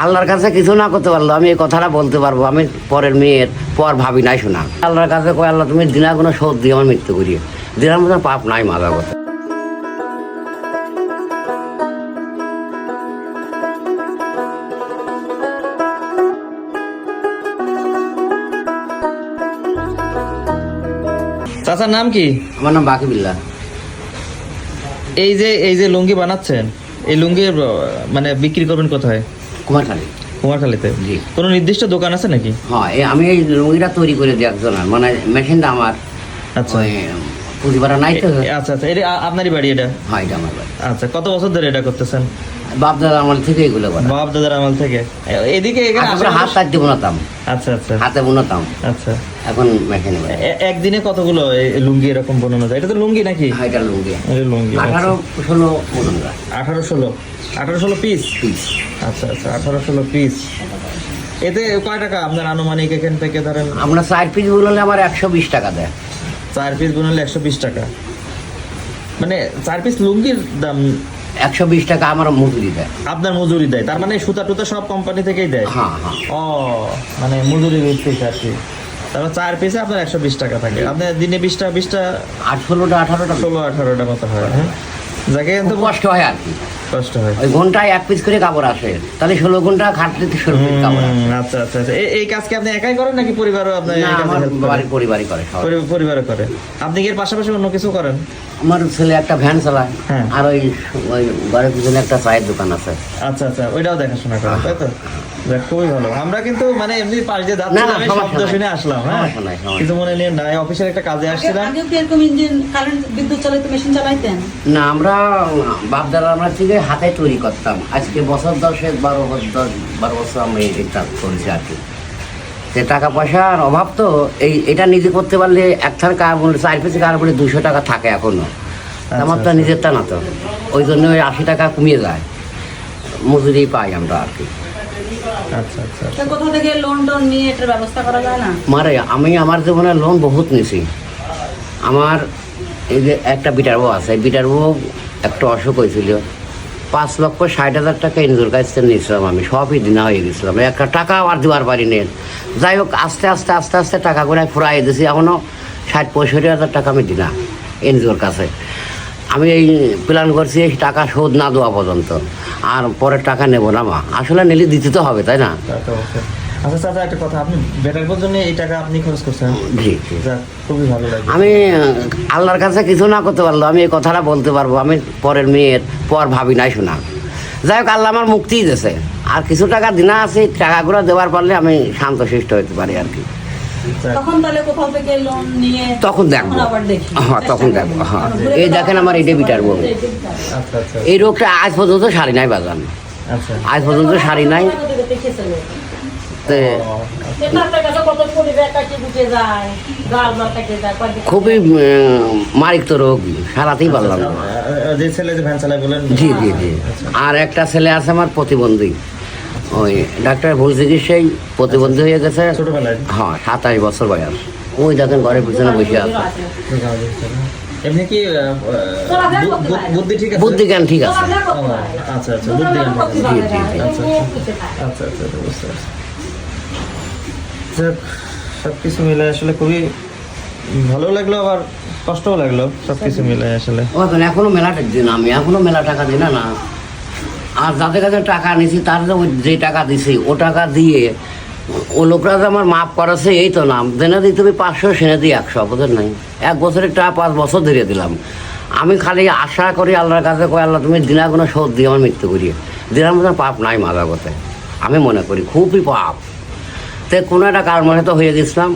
আল্লাহর কাছে কিছু না করতে পারলো আমি এই কথাটা বলতে পারবো, আমি পরের মেয়ের পর ভাবি নাই শোনা। আল্লাহর কাছে কয় আল্লাহ তুমি দিনা কোনো শোধ দিয়ে আমার মৃত্যু করিয়ে দিনার মতো পাপ নাই মাজা কথা। চাচার নাম কি? আমার নাম বাকিবিল্লাহ। এই যে লুঙ্গি বানাচ্ছেন, এই লুঙ্গি মানে বিক্রি করবেন কোথায়? কুমারখালী। কুমারখালীতে? জি। কোনো নির্দিষ্ট দোকান আছে নাকি? হ্যাঁ, আমি এই লুঙ্গিটা তৈরি করে দিই একজনের, মানে মেশিনটা আমার। আচ্ছা পুঁজিবাড়া নাই তো। আচ্ছা আচ্ছা, এটা আপনারই বাড়ি এটা? হ্যাঁ, এটা আমার বাড়ি। আচ্ছা, কত বছর ধরে এটা করতেছেন? বাপ দাদা আমল থেকে এগুলো করা। বাপ দাদার আমল থেকে? এদিকে এখানে আমরা হাত কাটতে বোনাতাম। আচ্ছা আচ্ছা, হাতে বোনাতাম, আচ্ছা। এখন মেশিনে বানাই। একদিনে কতগুলো এই লুঙ্গি এরকম বানানো যায়? এটা তো লুঙ্গি নাকি? হ্যাঁ, এটা লুঙ্গি। এটা লুঙ্গি 18-16 মতন যায়। 18-16 পিস? পিস। আচ্ছা আচ্ছা, 18-16 পিস। এতে কয় টাকা আপনার আনুমানিক এখান থেকে ধরেন? আমরা 4 পিস বললে আমার 120 টাকা দেয়। 4 পিস বানালে 120 টাকা, মানে 4 পিস লুঙ্গির দাম 120 টাকা আমার মজুরি দেয়। আপনার মজুরি দেয়? তার মানে সুতা টুতা সব কোম্পানি থেকেই দেয়? হ্যাঁ হ্যাঁ। ও, মানে মজুরি ভিত্তিক আর কি। তারপর 4 পিসে আপনার 120 টাকা থাকে। আপনার দিনে 20টা 16টা 18টা 16-18টা মতো হয়। হ্যাঁ, যাকে খুব কষ্ট হয় আর কি। কষ্ট হয়। ওই ঘন্টায় 1 পিস করে কাপড় আসে, তাহলে 16 ঘন্টা খাটতে 16 পিস কাপড় আসে। আচ্ছা আচ্ছা আচ্ছা, এই কাজ কি আপনি একাই করেন নাকি পরিবারও আপনার এই না, কাজে আমার help করে? বাড়ির পরিবারই করে সবাই। পরিবারও করে। আপনি কি এর পাশাপাশি অন্য কিছু করেন? আমার ছেলে একটা ভ্যান চালায়, হ্যাঁ। আর ওই ঘরের পিছনে একটা চায়ের দোকান আছে। আচ্ছা আচ্ছা, ওইটাও দেখাশোনা করেন, তাই তো? যাক, খুবই ভালো। আমরা কিন্তু মানে এমনি পাশ দিয়ে যাচ্ছিলাম, আমি সমস্যা শব্দ নাই। শুনে আসলাম। হ্যাঁ, সমস্যা নাই, সমস্যা কিছু মনে নিয়ে নাই, অফিসের একটা কাজে আসছিলাম। আগেও কি এরকম ইঞ্জিন কারেন্ট বিদ্যুৎ চালিত মেশিন চালাইতেন? না, আমরা বাপদাদা আমরা থেকে হাতে তৈরি করতাম। আজকে বছর 12 বছর আমরা এটা করেছি আর কি। যে টাকা পয়সার অভাব তো, এটা নিজে করতে পারলে একটার কার বলে 4 পিসের কার বলে 200 টাকা থাকে এখনো। আমার তো নিজেরটা না তো, ওই জন্য ওই 80 টাকা কমিয়ে যায়, মজুরি পাই আমরা আর কি। আচ্ছা আচ্ছা, তা কোথা থেকে লোন টোন নিয়ে এটার ব্যবস্থা করা যায় না? মারে আমি আমার জীবনে লোন বহুত নিছি। আমার এই যে একটা বিটার বউ আছে, বিটার বউ একটা অসুখ হয়েছিল, 5,60,000 টাকা ইনজোর কাছ থেকে নিয়েছিলাম আমি, সবই দিনা হয়ে গেছিলাম, একটা টাকা আর দেওয়ার পারি নেই। যাই হোক, আস্তে আস্তে আস্তে আস্তে টাকা করে ফুরাই দিয়েছি, এখনও 60-65,000 টাকা আমি দিনা এনজিওর কাছে। আমি এই প্ল্যান করছি এই টাকা শোধ না দেওয়া পর্যন্ত, আর পরের টাকা নেব না। মা আসলে নিলে দিতে তো হবে, তাই না? তা তো অবশ্যই। আচ্ছা চাচা, একটা কথা, আপনি বেটার জন্য এই টাকা আপনি খরচ করছেন? জি জি। যাক, খুবই ভালো লাগে। আমি আল্লাহর কাছে কিছু না করতে পারলো আমি এই কথাটা বলতে পারবো, আমি পরের মেয়ের পর ভাবি নাই শোনা। যাই হোক, আল্লাহ আমার মুক্তিই দিয়েছে, আর কিছু টাকা দিনা আছে, টাকাগুলো দেওয়ার পারলে আমি শান্তশিষ্ট হতে পারি আর কি। তখন তাহলে কোথাও থেকে লোন নিয়ে তখন দেখবো। আবার দেখি। হ্যাঁ, তখন দেখবো। হ্যাঁ, এই দেখেন আমার এটা বিটার বউ, আচ্ছা আচ্ছা এই রোগটা আজ পর্যন্ত সারি নাই বাজান, আচ্ছা। আজ পর্যন্ত সারি নাই। তে খুবই মারিক রোগ, সারাতেই পারলাম না। যে ছেলে যে ভ্যান চালায় বলেন? জি জি জি। আর একটা ছেলে আছে আমার প্রতিবন্ধী, ওই ডাক্তার ভুল চিকিৎসায় প্রতিবন্ধী হয়ে গেছে। ছোটবেলায়? হ্যাঁ, 27 বছর বয়স। ওই দেখেন ঘরের পিছনে বসে আছে। এমনি কি বুদ্ধি ঠিক আছে? বুদ্ধি জ্ঞান ঠিক আছে। আচ্ছা আচ্ছা, বুদ্ধি জ্ঞান ঠিক আছে। জি জি জি। আচ্ছা আচ্ছা আচ্ছা, বুঝতে পারছি। যাক, সব কিছু মিলে আসলে খুবই ভালো লাগলো, আবার কষ্টও লাগলো, সব কিছু মিলে আসলে। ও এখন এখনো মেলা দিন, আমি এখনো মেলা টাকা দিই না। আর যাদের কাছে টাকা নিছি তার যে টাকা দিছি ও টাকা দিয়ে ও লোকরা যে আমার মাপ করাছে এই তো নাম, জেনে দিই তুমি 500, সেনে দিই 100, বোধের নাই। 1 বছরের টাকা 5 বছর ধরে দিলাম। আমি খালি আশা করি আল্লাহর কাছে, কই আল্লাহ তুমি দিনা কোনো শোধ দিয়ে আমার মৃত্যু করিয়ে দিনার মতন পাপ নাই মাজা কথা। আমি মনে করি খুবই পাপ। তো কোনো একটা কারণ মনে তো হয়ে গেছিলাম,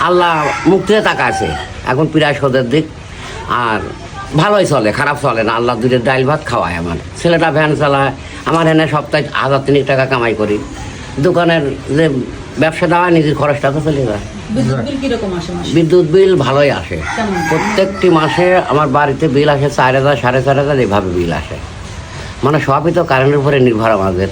আল্লাহ মুক্তিতে টাকা আছে এখন প্রায় শোধের দিক, আর ভালোই চলে, খারাপ চলে না। আল্লাহ দুধের ডাইল ভাত খাওয়ায়। আমার ছেলেটা ভ্যান চালায়, আমার এনে সপ্তাহে 1,000-3,000 টাকা কামাই করি। দোকানের যে ব্যবসা দেওয়া নিজের খরচটা তো চলে যায়। বিদ্যুৎ বিল কিরকম আসে মাসে? বিদ্যুৎ বিল ভালোই আসে, কেমন? প্রত্যেকটি মাসে আমার বাড়িতে বিল আসে 4,000, 4,500, এভাবে বিল আসে। মানে সবই তো কারেন্টের উপরে নির্ভর আমাদের।